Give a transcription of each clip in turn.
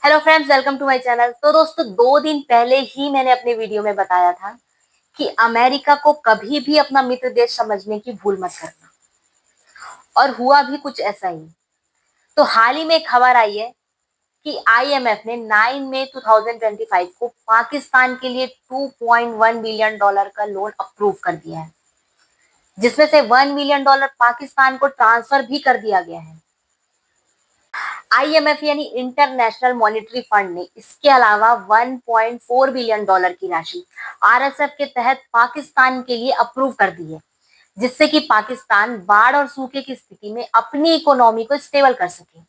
Hello friends, welcome to my channel. तो दोस्तों, 2 दिन पहले ही मैंने अपने वीडियो में बताया था कि अमेरिका को कभी भी अपना मित्र देश समझने की भूल मत करना, और हुआ भी कुछ ऐसा ही। तो हाल ही में एक खबर आई है कि आईएमएफ ने 9 मई 2025 को पाकिस्तान के लिए $2.1 बिलियन का लोन अप्रूव कर दिया है, जिसमें से $1 बिलियन पाकिस्तान को ट्रांसफर भी कर दिया गया है। आईएमएफ यानी इंटरनेशनल मॉनेटरी फंड ने इसके अलावा $1.4 बिलियन की राशि आरएसएफ के तहत पाकिस्तान के लिए अप्रूव कर दी है, जिससे कि पाकिस्तान बाढ़ और सूखे की स्थिति में अपनी इकोनॉमी को स्टेबल कर सके।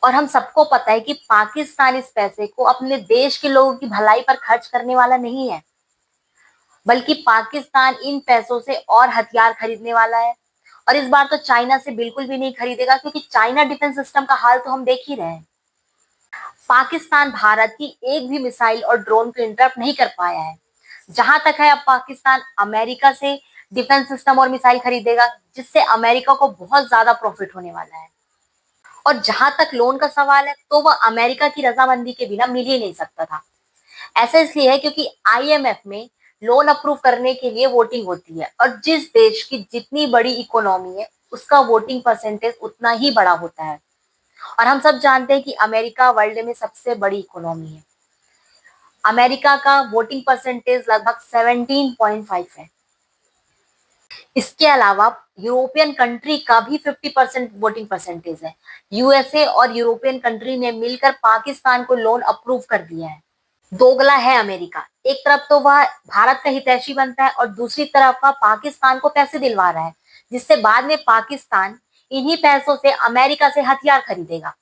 और हम सबको पता है कि पाकिस्तान इस पैसे को अपने देश के लोगों की भलाई पर खर्च करने वाला नहीं है, बल्कि पाकिस्तान इन पैसों से और हथियार खरीदने वाला है। और इस बार तो चाइना से बिल्कुल भी नहीं खरीदेगा, क्योंकि चाइना डिफेंस सिस्टम का हाल तो हम देख ही रहे हैं। पाकिस्तान भारत की एक भी मिसाइल और ड्रोन को इंटरप्ट नहीं कर पाया है। जहां तक है, अब पाकिस्तान अमेरिका से डिफेंस सिस्टम और मिसाइल खरीदेगा, जिससे अमेरिका को बहुत ज्यादा प्रॉफिट होने वाला है। और जहां तक लोन का सवाल है, तो वह अमेरिका की रजामंदी के बिना मिल ही नहीं सकता था। ऐसा इसलिए है क्योंकि आईएमएफ में लोन अप्रूव करने के लिए वोटिंग होती है, और जिस देश की जितनी बड़ी इकोनॉमी है, उसका वोटिंग परसेंटेज उतना ही बड़ा होता है। और हम सब जानते हैं कि अमेरिका वर्ल्ड में सबसे बड़ी इकोनॉमी है। अमेरिका का वोटिंग परसेंटेज लगभग 17.5 है। इसके अलावा यूरोपियन कंट्री का भी 50% वोटिंग परसेंटेज है। यूएसए और यूरोपियन कंट्री ने मिलकर पाकिस्तान को लोन अप्रूव कर दिया है। दोगला है अमेरिका। एक तरफ तो वह भारत का हितैषी बनता है, और दूसरी तरफ वह पाकिस्तान को पैसे दिलवा रहा है, जिससे बाद में पाकिस्तान इन्हीं पैसों से अमेरिका से हथियार खरीदेगा।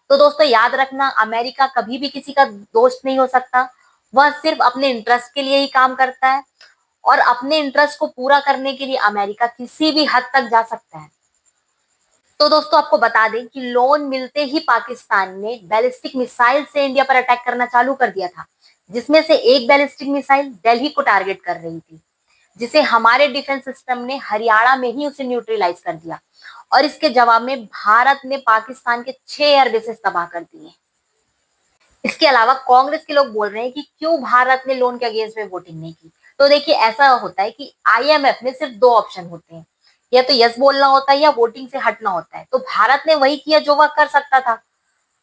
तो दोस्तों, याद रखना, अमेरिका कभी भी किसी का दोस्त नहीं हो सकता। वह सिर्फ अपने इंटरेस्ट के लिए ही काम करता है, और अपने इंटरेस्ट को पूरा करने के लिए अमेरिका किसी भी हद तक जा सकता है। तो दोस्तों, आपको बता दें कि लोन मिलते ही पाकिस्तान ने बैलिस्टिक मिसाइल से इंडिया पर अटैक करना चालू कर दिया था, जिसमें से एक बैलिस्टिक मिसाइल दिल्ली को टारगेट कर रही थी, जिसे हमारे डिफेंस सिस्टम ने हरियाणा में ही उसे न्यूट्रलाइज कर दिया। और इसके जवाब में भारत ने पाकिस्तान के 6 एयरबेसेस तबाह कर दिए। इसके अलावा कांग्रेस के लोग बोल रहे हैं कि क्यों भारत ने लोन के अगेंस्ट में वोटिंग नहीं की। तो देखिए, ऐसा होता है कि आईएमएफ में सिर्फ 2 ऑप्शन होते हैं, या तो यस बोलना होता है या वोटिंग से हटना होता है। तो भारत ने वही किया जो वह कर सकता था।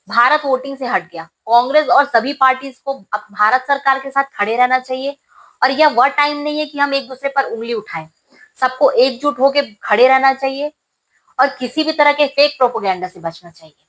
भारत वोटिंग से हट गया। कांग्रेस और सभी पार्टीज को अब भारत सरकार के साथ खड़े रहना चाहिए, और यह वह टाइम नहीं है कि हम एक दूसरे पर उंगली उठाएं। सबको एकजुट होकर खड़े रहना चाहिए, और किसी भी तरह के फेक प्रोपोगंडा से बचना चाहिए।